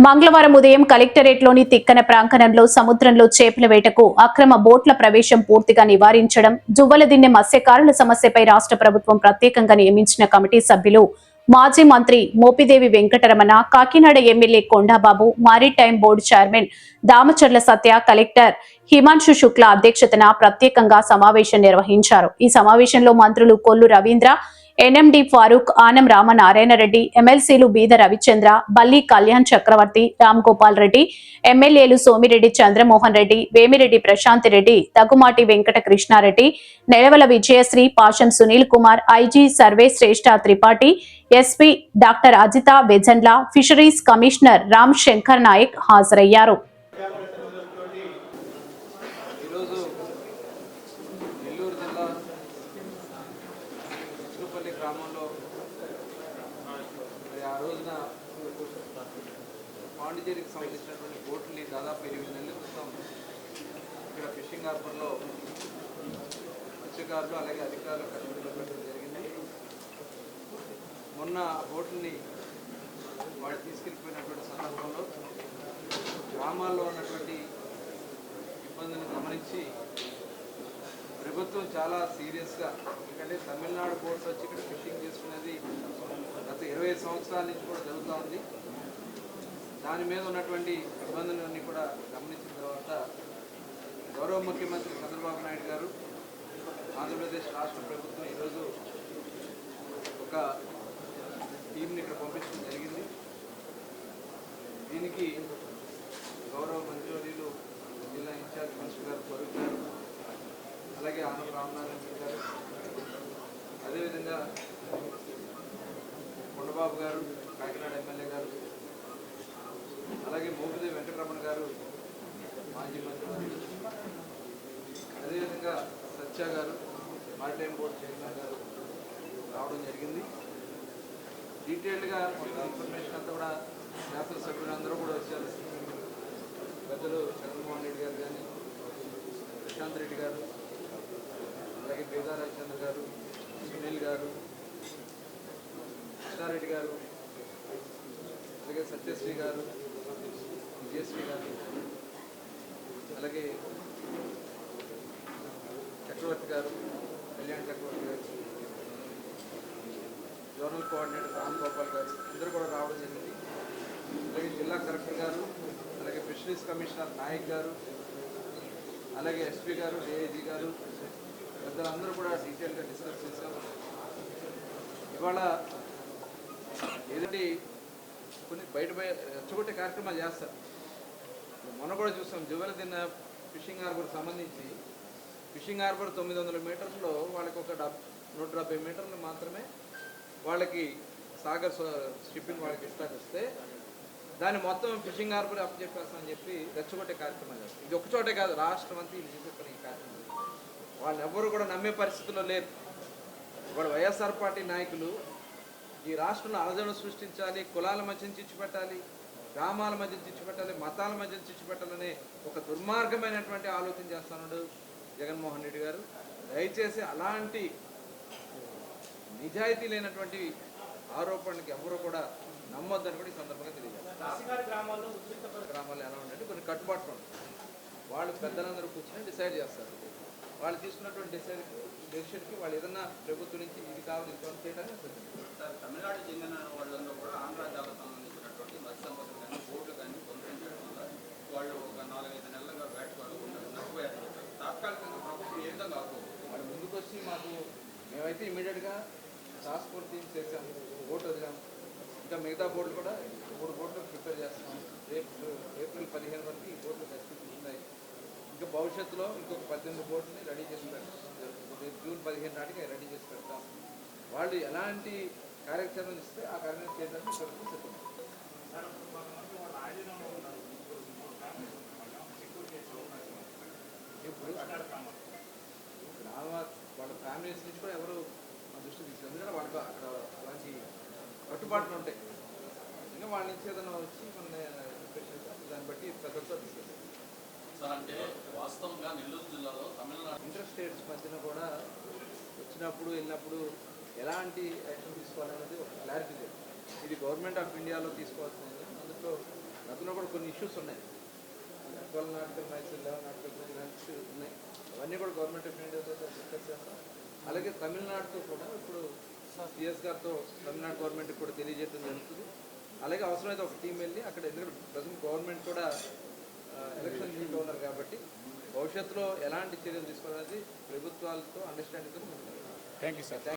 మంగళవారం ఉదయం కలెక్టరేట్లోని తిక్కన ప్రాంగణంలో సముద్రంలో చేపల వేటకు అక్రమ బోట్ల ప్రవేశం పూర్తిగా నివారించడం, జువ్వలదిన్నె మత్స్యకారుల సమస్యపై రాష్ట్ర ప్రభుత్వం ప్రత్యేకంగా నియమించిన కమిటీ సభ్యులు మాజీ మంత్రి Mopidevi Venkataramana, Kakinada MLA Kondababu, maritime board chairman Damacharla Satya, collector Himanshu Shukla అధ్యక్షతన ప్రత్యేకంగా సమావేశం నిర్వహించారు. ఈ సమావేశంలో మంత్రులు కొల్లు రవీంద్ర, ఎన్ఎండి ఫారూక్, ఆనం రామనారాయణ రెడ్డి, ఎమ్మెల్సీలు బీద రవిచంద్ర, బల్లి కళ్యాణ్ చక్రవర్తి, రామ్ గోపాల్ రెడ్డి, ఎమ్మెల్యేలు Somireddy Chandramohan Reddy, Vemireddy Prashant Reddy, Tagumati Venkata Krishnareddy, Nelavala Vijayasri, Pasham Sunil Kumar, IG Sarveshreshtha Tripathi, SP doctor Ajitha Bejandla, fisheries commissioner Ram Shankar Naik హాజరయ్యారు. గ్రామంలో ఆ రోజున పాండిచేరికి సంబంధించినటువంటి బోట్లని దాదాపు 8 నెలల క్రితం ఇక్కడ ఫిషింగ్ హార్బర్లో మత్స్యకారులు అలాగే అధికారులు కట్టుబడి పెట్టడం జరిగింది. మొన్న బోట్లని వాళ్ళు తీసుకెళ్ళిపోయినటువంటి సందర్భంలో గ్రామాల్లో ఉన్నటువంటి ఇబ్బందులను గమనించి ప్రభుత్వం చాలా సీరియస్గా, ఎందుకంటే తమిళనాడు బోట్స్ వచ్చి ఇక్కడ ఫిషింగ్ చేసుకునేది గత 25 సంవత్సరాల నుంచి కూడా జరుగుతూ ఉంది. దాని మీద ఉన్నటువంటి ఇబ్బందులన్నీ కూడా గమనించిన తర్వాత గౌరవ ముఖ్యమంత్రి చంద్రబాబు నాయుడు గారు, ఆంధ్రప్రదేశ్ రాష్ట్ర ప్రభుత్వం ఈరోజు ఒక టీంని ఇక్కడ పంపించడం జరిగింది. దీనికి గౌరవ మంత్రివర్యులు జిల్లా ఇన్ఛార్జ్ మినిస్టర్ గారు ఫరూక్ గారు, అలాగే ఆనం రామనారాయణ గారు, అదేవిధంగా కొండబాబు గారు కాకినాడ ఎమ్మెల్యే గారు, అలాగే మోపిదేవి వెంకటరమణ గారు మాజీ మంత్రి, అదేవిధంగా సత్య గారు మారిటైమ్ బోర్డు చైర్మన్ గారు రావడం జరిగింది. డీటెయిల్డ్గా ఇన్ఫర్మేషన్ అంతా కూడా శాసనసభ్యులందరూ కూడా వచ్చారు. పెద్దలు చంద్రమోహన్ రెడ్డి గారు కానీ, ప్రశాంత్ రెడ్డి గారు, అలాగే బీదా రవిచంద్ర గారు, సునీల్ గారు, కృష్ణారెడ్డి గారు, అలాగే సత్యశ్రీ గారు, విజయశ్రీ గారు, అలాగే చక్రవర్తి గారు, కళ్యాణ్ చక్రవర్తి గారు, జోనల్ కోఆర్డినేటర్ రామ్ గోపాల్ గారు అందరూ కూడా రావడం జరిగింది. అలాగే జిల్లా కలెక్టర్ గారు, అలాగే ఫిషరీస్ కమిషనర్ నాయక్ గారు, అలాగే ఎస్పీ గారు, ఏఐజీ గారు, పెద్దలందరూ కూడా డీటెయిల్గా డిస్కస్ చేశాం. ఇవాళ ఏదంటే కొన్ని బయట రెచ్చగొట్టే కార్యక్రమాలు చేస్తారు. మొన్న కూడా చూస్తాం, జువ్వలదిన్నె ఫిషింగ్ హార్బర్ సంబంధించి ఫిషింగ్ హార్బర్ 900 మీటర్లో వాళ్ళకి ఒక 170 మీటర్లు మాత్రమే వాళ్ళకి సాగర్ షిప్పింగ్ వాళ్ళకి ఇష్టానికి వస్తే దాన్ని మొత్తం ఫిషింగ్ హార్బర్ అప్పచెప్పేస్తామని చెప్పి రెచ్చగొట్టే కార్యక్రమాలు చేస్తారు. ఇది ఒక్కచోటే కాదు, రాష్ట్రం అంతా ఇది చేసే ఈ కార్యక్రమం. వాళ్ళు ఎవరు కూడా నమ్మే పరిస్థితుల్లో లేరు. వాడు వైఎస్ఆర్ పార్టీ నాయకులు ఈ రాష్ట్రంలో అలజడులు సృష్టించాలి, కులాల మధ్య చిచ్చు పెట్టాలి, గ్రామాల మధ్య చిచ్చు పెట్టాలి, మతాల మధ్య చిచ్చు పెట్టాలనే ఒక దుర్మార్గమైనటువంటి ఆలోచన చేస్తున్నాడు జగన్మోహన్ రెడ్డి గారు. దయచేసి అలాంటి నిజాయితీ లేనటువంటి ఆరోపణలకు ఎవరు కూడా నమ్మొద్దని కూడా ఈ సందర్భంగా తెలియజేస్తారు. గ్రామాల్లో ఎలా ఉందంటే కొన్ని కట్టుబాట్లు ఉంటాయి. వాళ్ళు పెద్దలందరూ కూర్చొని డిసైడ్ చేస్తారు. వాళ్ళు తీసుకున్నటువంటి డెసిషన్కి వాళ్ళు ఏదన్నా ప్రభుత్వం నుంచి ఇది కావాలి ఇది కావాలి చేయడానికి తమిళనాడు చెందిన వాళ్ళందరూ కూడా ఆంధ్ర జాలకు సంబంధించినటువంటి మత్స్య సంపద కానీ బోట్లు కానీ పొందించడం వల్ల వాళ్ళు ఒక 4-5 నెలలుగా వేటవాళ్ళు నష్టపోయారు. తాత్కాలికంగా ప్రభుత్వం ఏ విధంగా వాళ్ళు ముందుకు వచ్చి మాకు మేమైతే ఇమీడియట్గా టాస్క్ ఫోర్స్ టీమ్స్ చేసాము, బోట్ వదిలాము. ఇంకా మిగతా బోట్లు కూడా 3 బోట్లు ప్రిపేర్ చేస్తున్నాం. ఏప్రిల్ 15 వరకు ఈ బోట్లు పరిస్థితులు ఉన్నాయి. ఇంకా భవిష్యత్తులో ఇంకొక 18 బోట్ని రెడీ చేసి పెడతాం. జూన్ 15 నాటికి రెడీ చేసి పెడతాం. వాళ్ళు ఎలాంటి కార్యాచరణ ఇస్తే ఆ కార్యక్రమం చేయడానికి సిద్ధం. ఇప్పుడు వాళ్ళ ఫ్యామిలీస్ నుంచి కూడా ఎవరు మా దృష్టి తీసుకెళ్ళి, ఎందుకంటే వాళ్ళకి అక్కడ అలాంటి కట్టుబాట్లు ఉంటాయి. ఇంకా వాళ్ళ నుంచి ఏదైనా వచ్చి మన దాన్ని బట్టి పెద్దతో తీసుకెళ్తాం. అంటే వాస్తవంగా నెల్లూరు జిల్లాలో తమిళనాడు ఇంటర్ స్టేట్స్ మధ్యన కూడా వచ్చినప్పుడు వెళ్ళినప్పుడు ఎలాంటి యాక్షన్ తీసుకోవాలనేది ఒక క్లారిటీ లేదు. ఇది గవర్నమెంట్ ఆఫ్ ఇండియాలో తీసుకోవాల్సింది. అందులో గతంలో కూడా కొన్ని ఇష్యూస్ ఉన్నాయి, 12 నాటికల్ మ్యాచ్, 11 నాటికల్ మ్యాచ్ ఉన్నాయి. అవన్నీ కూడా గవర్నమెంట్ ఆఫ్ ఇండియాతో డిస్కస్ చేస్తాం. అలాగే తమిళనాడుతో కూడా ఇప్పుడు సిఎస్ గారితో తమిళనాడు గవర్నమెంట్కి కూడా తెలియజేయడం జరుగుతుంది. అలాగే అవసరమైతే ఒక టీం వెళ్ళి అక్కడ, ఎందుకంటే ప్రజెంట్ గవర్నమెంట్ కూడా ఎలక్షన్ లీడ్లో ఉన్నారు కాబట్టి భవిష్యత్తులో ఎలాంటి చర్యలు తీసుకోవాలనేది ప్రభుత్వాలతో అండర్స్టాండింగ్తో. Thank you sir.